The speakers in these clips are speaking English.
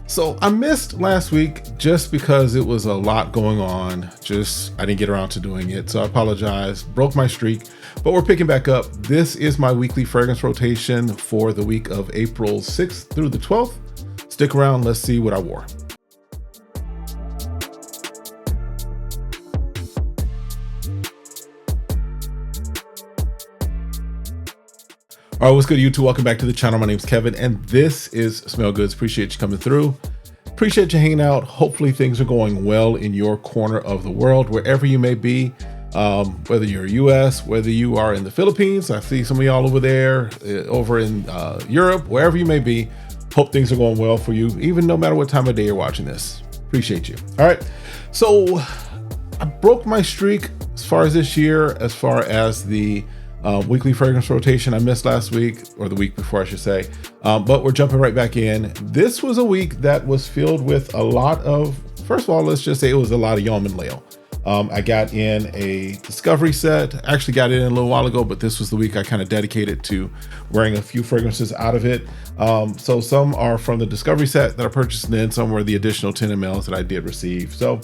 So I missed last week just because it was a lot going on. I didn't get around to doing it. So I apologize, broke my streak, but we're picking back up. This is my weekly fragrance rotation for the week of April 6th through the 12th. Stick around, let's see what I wore. All right, what's good, YouTube? Welcome back to the channel. My name's Kevin, and this is SmellGoodz. Appreciate you coming through. Appreciate you hanging out. Hopefully things are going well in your corner of the world, wherever you may be, whether you're US, whether you are in the Philippines. I see some of y'all over there, over in Europe, wherever you may be. Hope things are going well for you, even no matter what time of day you're watching this. Appreciate you. All right, so I broke my streak as far as this year, as far as the weekly fragrance rotation I missed last week, or the week before I should say, but we're jumping right back in. This was a week that was filled with a lot of, first of all, let's just say it was a lot of YOM LAYL. I got in a discovery set. I actually got it in a little while ago, but this was the week I kind of dedicated to wearing a few fragrances out of it. So some are from the discovery set that I purchased, and then some were the additional 10 mLs that I did receive. So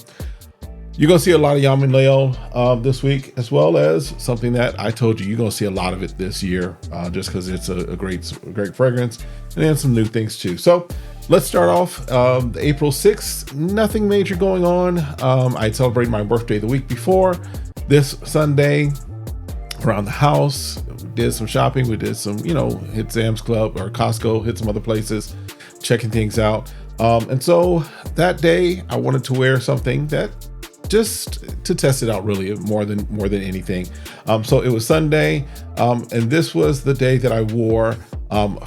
you're gonna see a lot of YOM LAYL this week, as well as something that I told you, you're gonna see a lot of it this year, just because it's a great fragrance, and then some new things too. So let's start off April 6th. Nothing major going on. I celebrated my birthday the week before. This Sunday, around the house, we did some shopping. We did some, hit Sam's Club or Costco, hit some other places, checking things out. And so that day, I wanted to wear something that just to test it out, really, more than anything. So it was Sunday, and this was the day that I wore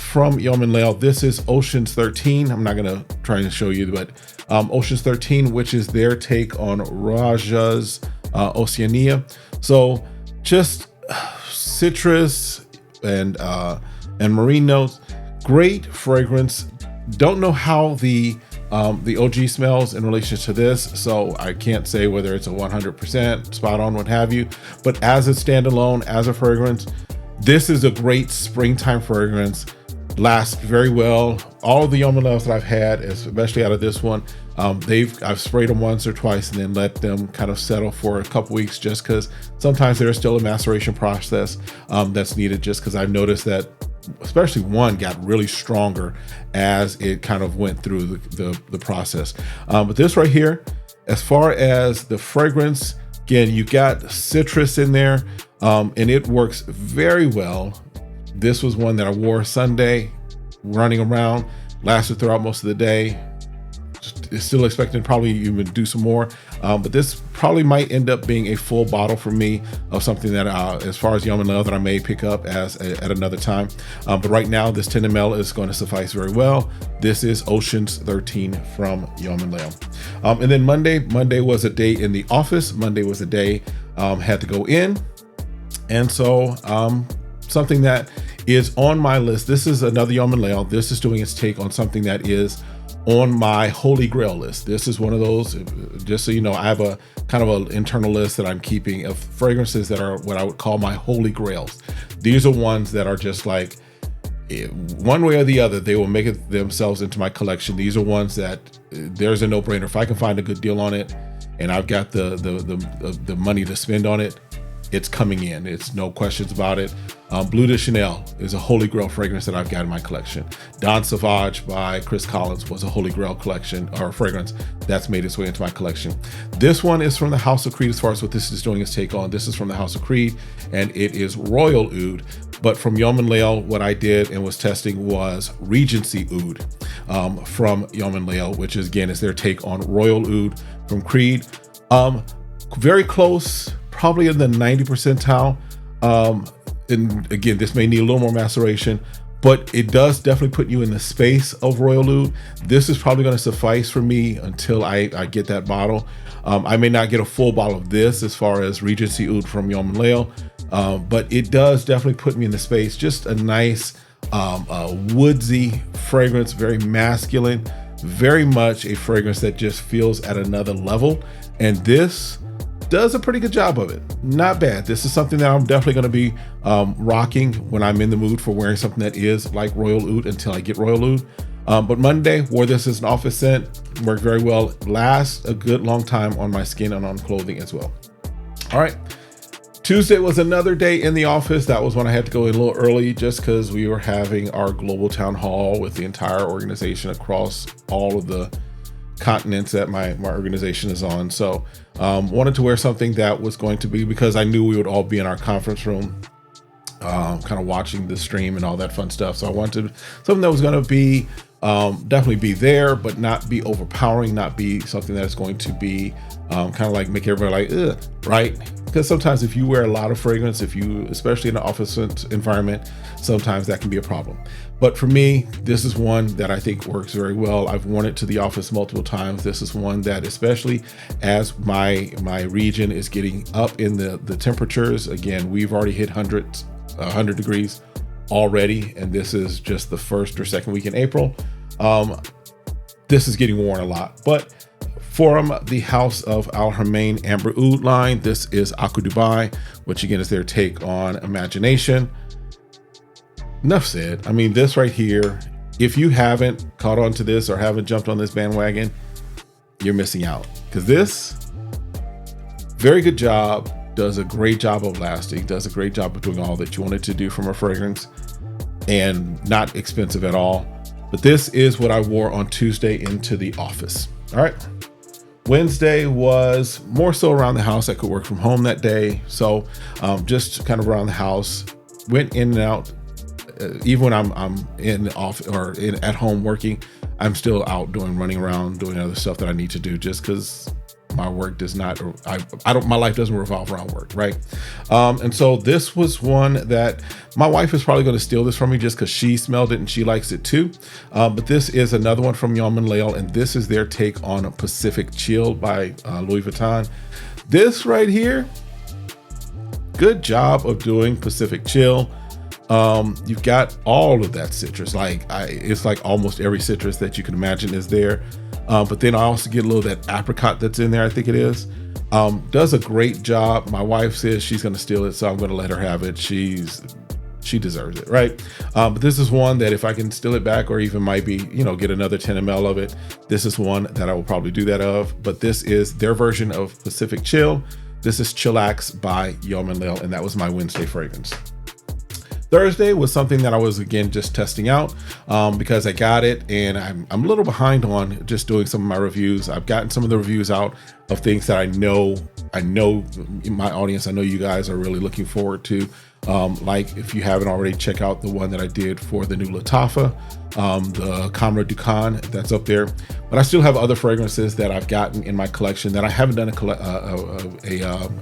from YOM LAYL. This is Oceans 13. I'm not gonna try and show you, but Oceans 13, which is their take on Raja's Oceania. So just citrus and marine notes. Great fragrance. Don't know how the OG smells in relation to this, so I can't say whether it's a 100% spot on, what have you, but as a standalone, as a fragrance, this is a great springtime fragrance. Lasts very well. All of the YOM LAYLs that I've had, especially out of this one, I've sprayed them once or twice and then let them kind of settle for a couple weeks, just because sometimes there's still a maceration process that's needed, just because I've noticed that especially one got really stronger as it kind of went through the process. But this right here, as far as the fragrance, again, you got citrus in there, and it works very well. This was one that I wore Sunday, running around, lasted throughout most of the day. Still expecting probably even do some more, but this probably might end up being a full bottle for me of something that as far as YOM LAYL that I may pick up at another time, but right now this 10 ml is going to suffice very well. This is Oceans 13 from YOM LAYL. And then Monday was a day in the office. Monday was a day had to go in, and so something that is on my list, this is another YOM LAYL. This is doing its take on something that is on my holy grail list. This is one of those, just so you know, I have a kind of an internal list that I'm keeping of fragrances that are what I would call my holy grails. These are ones that are just like, one way or the other, they will make it themselves into my collection. These are ones that there's a no-brainer. If I can find a good deal on it and I've got the money to spend on it, it's coming in. It's no questions about it. Bleu de Chanel is a holy grail fragrance that I've got in my collection. Don Sauvage by Chris Collins was a holy grail collection or fragrance that's made its way into my collection. This one is from the House of Creed, as far as what this is doing its take on. This is from the House of Creed, and it is Royal Oud. But from YOM LAYL, what I did and was testing was Regency Oud from YOM LAYL, which is, again, is their take on Royal Oud from Creed. Very close, probably in the 90 percentile. And again, this may need a little more maceration, but it does definitely put you in the space of Royal Oud. This is probably going to suffice for me until I get that bottle. I may not get a full bottle of this as far as Regency Oud from YOM LAYL, but it does definitely put me in the space. Just a nice woodsy fragrance, very masculine, very much a fragrance that just feels at another level. And this does a pretty good job of it. Not bad. This is something that I'm definitely going to be rocking when I'm in the mood for wearing something that is like Royal Oud until I get Royal Oud. But Monday, wore this as an office scent, worked very well, lasts a good long time on my skin and on clothing as well. All right. Tuesday was another day in the office. That was when I had to go in a little early just because we were having our global town hall with the entire organization across all of the continents that my organization is on. So wanted to wear something that was going to be, because I knew we would all be in our conference room kind of watching the stream and all that fun stuff. So I wanted something that was going to be definitely be there, but not be overpowering, not be something that's going to be kind of like make everybody like, ugh, right? Because sometimes if you wear a lot of fragrance, especially in an office environment, sometimes that can be a problem. But for me, this is one that I think works very well. I've worn it to the office multiple times. This is one that, especially as my region is getting up in the temperatures, again, we've already hit 100 degrees already, and this is just the first or second week in April. This is getting worn a lot. But from the House of Al Haramain Amber Oud line, this is Aqua Dubai, which again is their take on imagination. Enough said. I mean, this right here, if you haven't caught on to this or haven't jumped on this bandwagon, you're missing out. Because this, very good job, does a great job of lasting, does a great job of doing all that you wanted to do from a fragrance, and not expensive at all. But this is what I wore on Tuesday into the office. All right. Wednesday was more so around the house. I could work from home that day. So just kind of around the house, went in and out. Even when I'm in the office or at home working, I'm still out running around, doing other stuff that I need to do, just because my work does not, my life doesn't revolve around work, right? And so this was one that my wife is probably going to steal this from me just because she smelled it and she likes it too. But this is another one from YOM LAYL, and this is their take on Pacific Chill by Louis Vuitton. This right here, good job of doing Pacific Chill. You've got all of that citrus, it's like almost every citrus that you can imagine is there. But then I also get a little of that apricot that's in there, I think it is. Does a great job. My wife says she's going to steal it, so I'm going to let her have it. She deserves it, right? But this is one that if I can steal it back, or even might be, get another 10 ml of it, this is one that I will probably do that of. But this is their version of Pacific Chill. This is Chillax by YOM LAYL, and that was my Wednesday fragrance. Thursday was something that I was, again, just testing out because I got it and I'm a little behind on just doing some of my reviews. I've gotten some of the reviews out of things that I know in my audience, I know you guys are really looking forward to. Like if you haven't already, check out the one that I did for the new Lattafa, the Camera Ducan, that's up there. But I still have other fragrances that I've gotten in my collection that I haven't done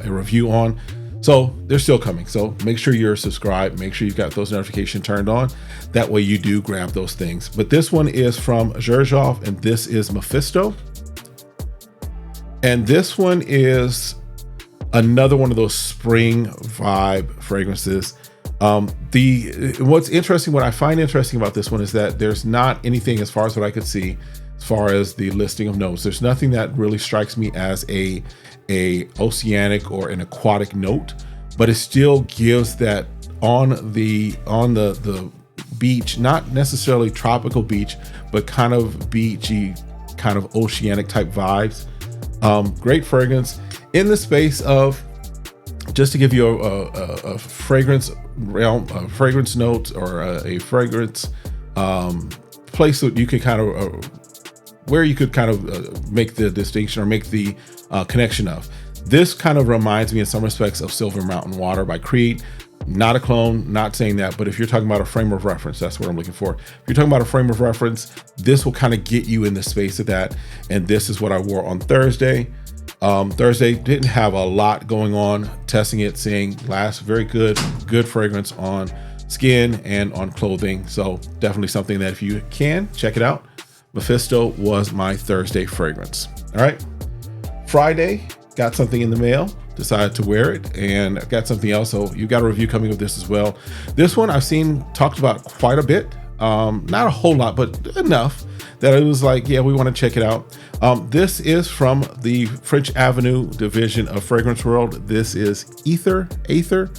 a review on. So they're still coming. So make sure you're subscribed. Make sure you've got those notifications turned on. That way you do grab those things. But this one is from Xerjoff, and this is Mefisto. And this one is another one of those spring vibe fragrances. What's interesting, what I find interesting about this one is that there's not anything, as far as what I could see, as far as the listing of notes, there's nothing that really strikes me as a oceanic or an aquatic note, but it still gives that on the beach, not necessarily tropical beach, but kind of beachy, kind of oceanic type vibes. Great fragrance in the space of, just to give you a fragrance realm, a fragrance note, or a fragrance place that you could kind of where you could kind of make the distinction or make the connection of. This kind of reminds me in some respects of Silver Mountain Water by Creed. Not a clone, not saying that, but if you're talking about a frame of reference, that's what I'm looking for. If you're talking about a frame of reference, this will kind of get you in the space of that. And this is what I wore on Thursday. Thursday didn't have a lot going on. Testing it, seeing lasts very good fragrance on skin and on clothing. So definitely something that if you can, check it out. Mefisto was my Thursday fragrance. All right. Friday, got something in the mail, decided to wear it, and I've got something else. So you got a review coming of this as well. This one I've seen talked about quite a bit. Not a whole lot, but enough that it was like, yeah, we want to check it out. This is from the French Avenue division of Fragrance World. This is Aether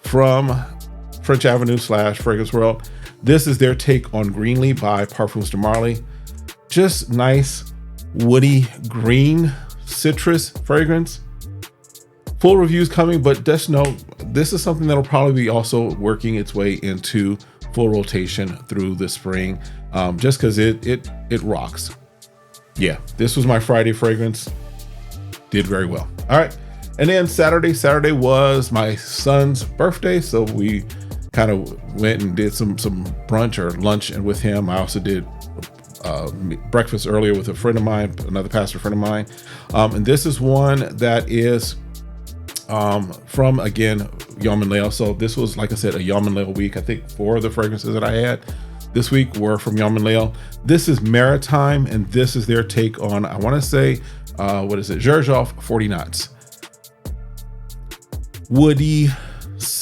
from French Avenue / Fragrance World. This is their take on Greenly by Parfums de Marly. Just nice, woody, green, citrus fragrance. Full reviews coming, but just know this is something that'll probably be also working its way into full rotation through the spring, just because it rocks. Yeah, this was my Friday fragrance. Did very well. All right. And then Saturday was my son's birthday. So we kind of went and did some brunch or lunch and with him. I also did breakfast earlier with a friend of mine, another pastor friend of mine. And this is one that is from, again, YOM LAYL. So this was, like I said, a YOM LAYL week. I think 4 of the fragrances that I had this week were from YOM LAYL. This is Maritime, and this is their take on, I want to say, what is it? Xerjoff 40 knots. Woody,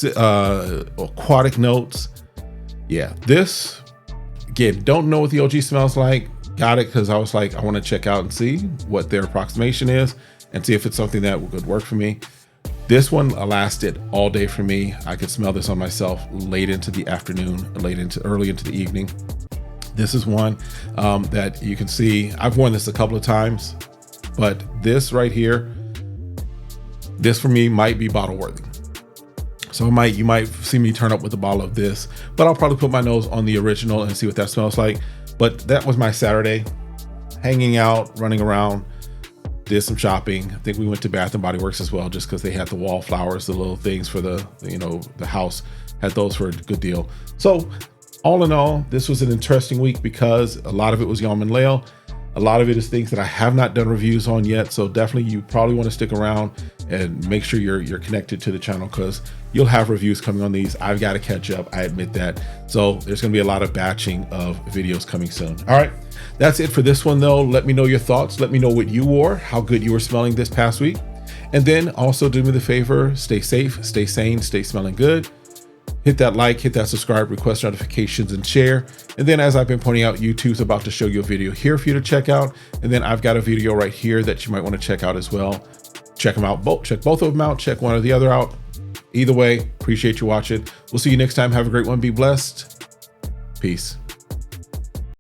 aquatic notes. Yeah, this, again, don't know what the OG smells like. Got it because I was like, I want to check out and see what their approximation is and see if it's something that could work for me. This one lasted all day for me. I could smell this on myself late into the afternoon, early into the evening. This is one that you can see. I've worn this a couple of times, but this right here, this for me might be bottle worthy. So you might see me turn up with a bottle of this, but I'll probably put my nose on the original and see what that smells like. But that was my Saturday, hanging out, running around, did some shopping. I think we went to Bath and Body Works as well, just because they had the wallflowers, the little things for the house, had those for a good deal. So all in all, this was an interesting week because a lot of it was YOM LAYL. A lot of it is things that I have not done reviews on yet. So definitely you probably want to stick around and make sure you're connected to the channel because you'll have reviews coming on these. I've got to catch up. I admit that. So there's going to be a lot of batching of videos coming soon. All right. That's it for this one though. Let me know your thoughts. Let me know what you wore, how good you were smelling this past week. And then also do me the favor, stay safe, stay sane, stay smelling good. Hit that like, hit that subscribe, request notifications, and share. And then as I've been pointing out, YouTube's about to show you a video here for you to check out. And then I've got a video right here that you might want to check out as well. Check them out, check both of them out, check one or the other out. Either way, appreciate you watching. We'll see you next time. Have a great one. Be blessed. Peace.